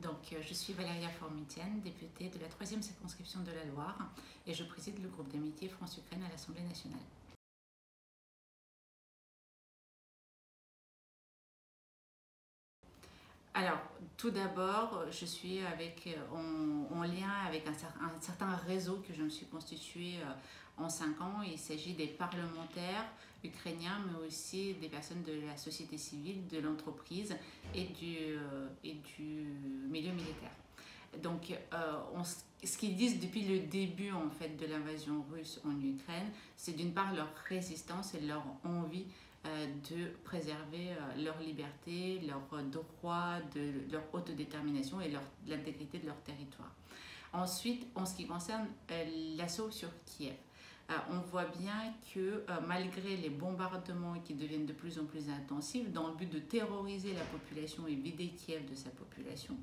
Je suis Valéria Formitienne, députée de la 3e circonscription de la Loire et je préside le groupe d'amitié France-Ukraine à l'Assemblée nationale. Alors, tout d'abord, je suis en lien avec un certain réseau que je me suis constitué en 5 ans. Il s'agit des parlementaires ukrainiens, mais aussi des personnes de la société civile, de l'entreprise et du milieu militaire. Donc, ce qu'ils disent depuis le début en fait, de l'invasion russe en Ukraine, c'est d'une part leur résistance et leur envie de préserver leur liberté, leurs droits, leur autodétermination et l'intégrité de leur territoire. Ensuite, en ce qui concerne l'assaut sur Kiev, on voit bien que malgré les bombardements qui deviennent de plus en plus intensifs, dans le but de terroriser la population et vider Kiev de sa population,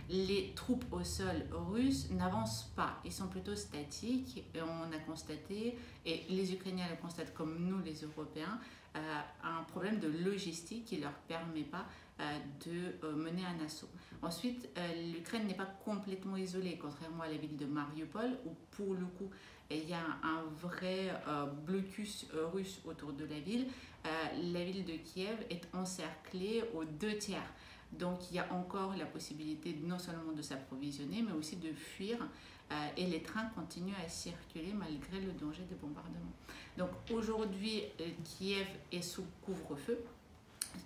les troupes au sol russes n'avancent pas, ils sont plutôt statiques. Et on a constaté, et les Ukrainiens le constatent comme nous les Européens, un problème de logistique qui ne leur permet pas de mener un assaut. Ensuite, l'Ukraine n'est pas complètement isolée, contrairement à la ville de Mariupol, où pour le coup, il y a un vrai blocus russe autour de la ville. La ville de Kiev est encerclée aux 2 tiers. Donc il y a encore la possibilité non seulement de s'approvisionner, mais aussi de fuir. Et les trains continuent à circuler malgré le danger des bombardements. Donc aujourd'hui, Kiev est sous couvre-feu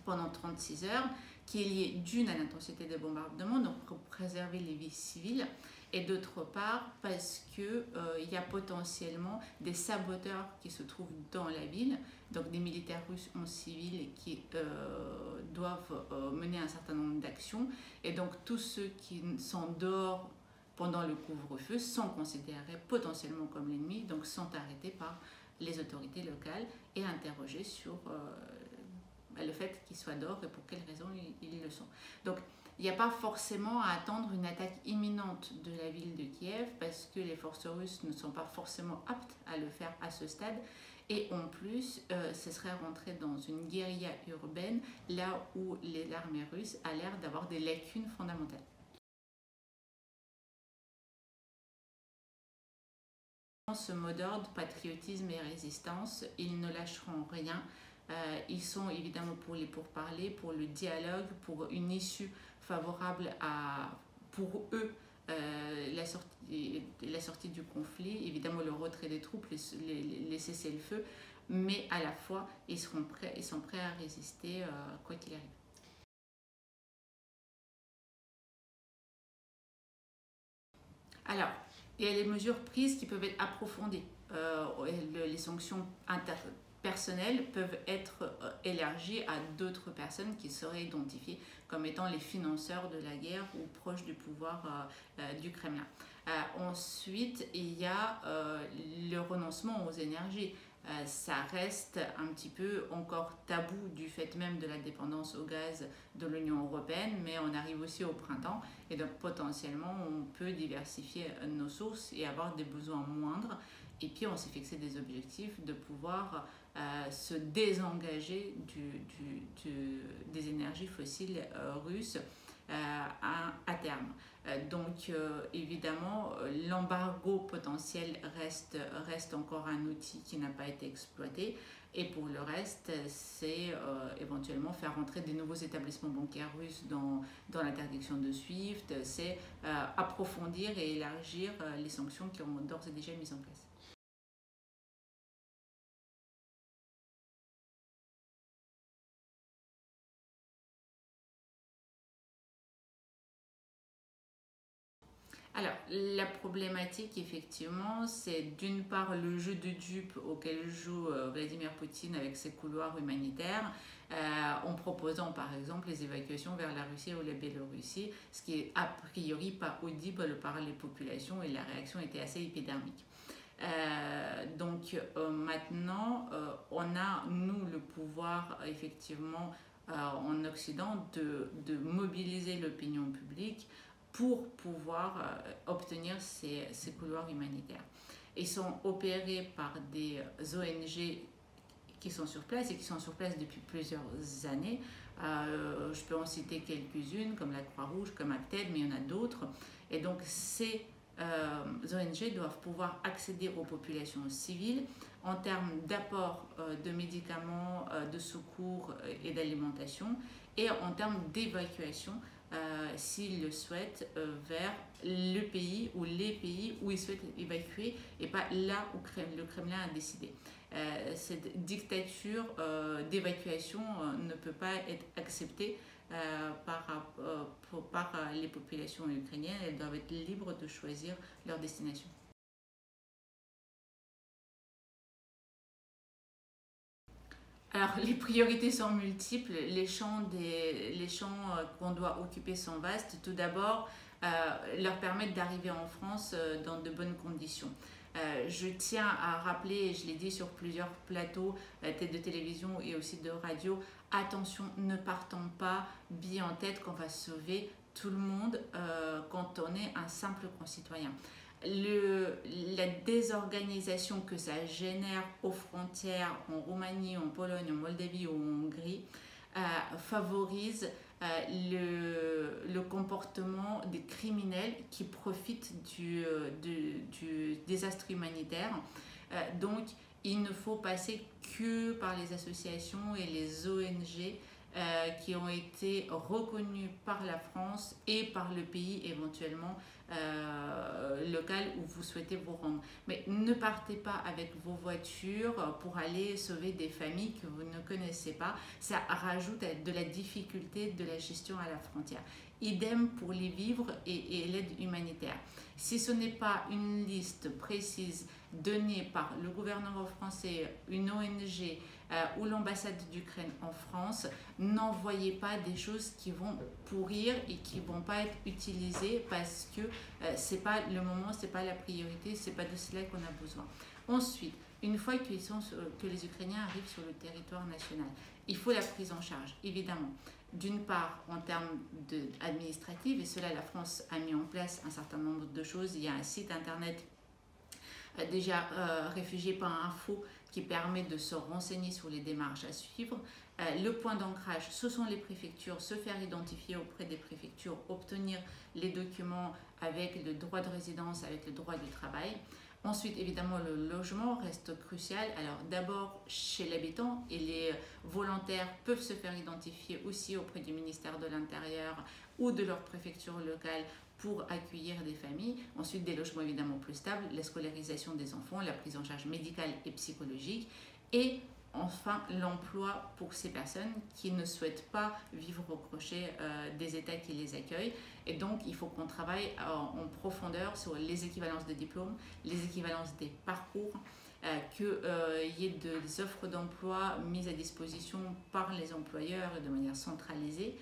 pendant 36 heures, qui est lié d'une à l'intensité des bombardements, donc pour préserver les vies civiles, et d'autre part parce qu'il y a potentiellement des saboteurs qui se trouvent dans la ville, donc des militaires russes en civil qui doivent mener un certain nombre d'actions, et donc tous ceux qui sont dehors pendant le couvre-feu sont considérés potentiellement comme l'ennemi, donc sont arrêtés par les autorités locales et interrogés sur le fait qu'ils soient dehors et pour quelles raisons ils le sont. Donc il n'y a pas forcément à attendre une attaque imminente de la ville de Kiev parce que les forces russes ne sont pas forcément aptes à le faire à ce stade. Et en plus, ce serait rentrer dans une guérilla urbaine là où l'armée russe a l'air d'avoir des lacunes fondamentales. Ce mot d'ordre, patriotisme et résistance, ils ne lâcheront rien. Ils sont évidemment pour les pourparlers, pour le dialogue, pour une issue favorable pour eux, la sortie du conflit, évidemment le retrait des troupes, les cessez-le-feu, mais à la fois ils sont prêts à résister quoi qu'il arrive. Alors, il y a les mesures prises qui peuvent être approfondies. Les sanctions personnelles peuvent être élargies à d'autres personnes qui seraient identifiées comme étant les financeurs de la guerre ou proches du pouvoir du Kremlin. Ensuite, il y a le renoncement aux énergies. Ça reste un petit peu encore tabou du fait même de la dépendance au gaz de l'Union européenne, mais on arrive aussi au printemps et donc potentiellement on peut diversifier nos sources et avoir des besoins moindres. Et puis on s'est fixé des objectifs de pouvoir se désengager des énergies fossiles russes à terme. Donc évidemment, l'embargo potentiel reste encore un outil qui n'a pas été exploité. Et pour le reste, c'est éventuellement faire rentrer des nouveaux établissements bancaires russes dans l'interdiction de SWIFT, c'est approfondir et élargir les sanctions qui ont d'ores et déjà mises en place. Alors, la problématique, effectivement, c'est d'une part le jeu de dupes auquel joue Vladimir Poutine avec ses couloirs humanitaires, en proposant par exemple les évacuations vers la Russie ou la Biélorussie, ce qui est a priori pas audible par les populations et la réaction était assez épidermique. Maintenant, on a, nous, le pouvoir, effectivement, en Occident, de mobiliser l'opinion publique pour pouvoir obtenir ces couloirs humanitaires. Ils sont opérés par des ONG qui sont sur place et qui sont sur place depuis plusieurs années. Je peux en citer quelques-unes, comme la Croix-Rouge, comme Acted, mais il y en a d'autres. Et donc, ces ONG doivent pouvoir accéder aux populations civiles en termes d'apport de médicaments, de secours et d'alimentation, et en termes d'évacuation, s'ils le souhaitent, vers le pays ou les pays où ils souhaitent évacuer et pas là où le Kremlin a décidé. Cette dictature d'évacuation ne peut pas être acceptée par les populations ukrainiennes. Elles doivent être libres de choisir leur destination. Alors, les priorités sont multiples, les champs qu'on doit occuper sont vastes. Tout d'abord, leur permettre d'arriver en France dans de bonnes conditions. Je tiens à rappeler, et je l'ai dit sur plusieurs plateaux de télévision et aussi de radio, attention, ne partons pas billet en tête qu'on va sauver tout le monde quand on est un simple concitoyen. La désorganisation que ça génère aux frontières en Roumanie, en Pologne, en Moldavie ou en Hongrie favorise le comportement des criminels qui profitent du désastre humanitaire. Donc, il ne faut passer que par les associations et les ONG qui ont été reconnues par la France et par le pays éventuellement local où vous souhaitez vous rendre. Mais ne partez pas avec vos voitures pour aller sauver des familles que vous ne connaissez pas. Ça rajoute de la difficulté de la gestion à la frontière. Idem pour les vivres et l'aide humanitaire. Si ce n'est pas une liste précise donnée par le gouvernement français, une ONG ou l'ambassade d'Ukraine en France, n'envoyez pas des choses qui vont pourrir et qui ne vont pas être utilisées parce que ce n'est pas le moment, ce n'est pas la priorité, ce n'est pas de cela qu'on a besoin. Ensuite, une fois que les Ukrainiens arrivent sur le territoire national, il faut la prise en charge, évidemment. D'une part, en termes administratifs, et cela, la France a mis en place un certain nombre de choses. Il y a un site internet déjà réfugiés.info qui permet de se renseigner sur les démarches à suivre. Le point d'ancrage, ce sont les préfectures, se faire identifier auprès des préfectures, obtenir les documents avec le droit de résidence, avec le droit du travail. Ensuite, évidemment, le logement reste crucial. Alors, d'abord chez l'habitant, et les volontaires peuvent se faire identifier aussi auprès du ministère de l'Intérieur ou de leur préfecture locale pour accueillir des familles. Ensuite, des logements évidemment plus stables, la scolarisation des enfants, la prise en charge médicale et psychologique. Et enfin, l'emploi pour ces personnes qui ne souhaitent pas vivre au crochet des États qui les accueillent. Et donc, il faut qu'on travaille en profondeur sur les équivalences de diplômes, les équivalences des parcours, qu'il y ait des offres d'emploi mises à disposition par les employeurs de manière centralisée,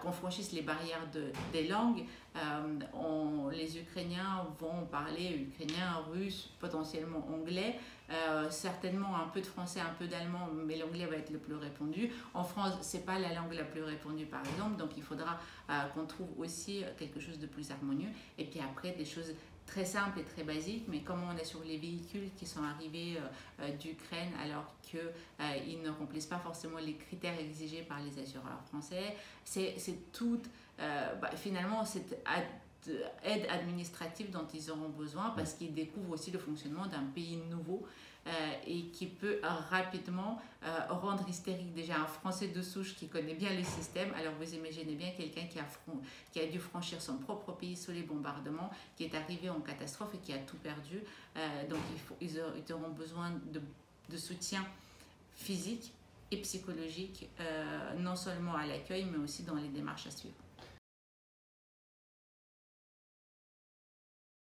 qu'on franchisse les barrières des langues. Les Ukrainiens vont parler ukrainien, russe, potentiellement anglais, certainement un peu de français, un peu d'allemand, mais l'anglais va être le plus répandu. En France, ce n'est pas la langue la plus répandue par exemple, donc il faudra qu'on trouve aussi quelque chose de plus harmonieux. Et puis après, des choses très simples et très basiques, mais comme on est sur les véhicules qui sont arrivés d'Ukraine alors qu'ils ne remplissent pas forcément les critères exigés par les assureurs français, c'est tout finalement cette aide administrative dont ils auront besoin parce qu'ils découvrent aussi le fonctionnement d'un pays nouveau et qui peut rapidement rendre hystérique déjà un Français de souche qui connaît bien le système. Alors vous imaginez bien quelqu'un qui a dû franchir son propre pays sous les bombardements, qui est arrivé en catastrophe et qui a tout perdu. Donc ils auront besoin de soutien physique et psychologique, non seulement à l'accueil mais aussi dans les démarches à suivre.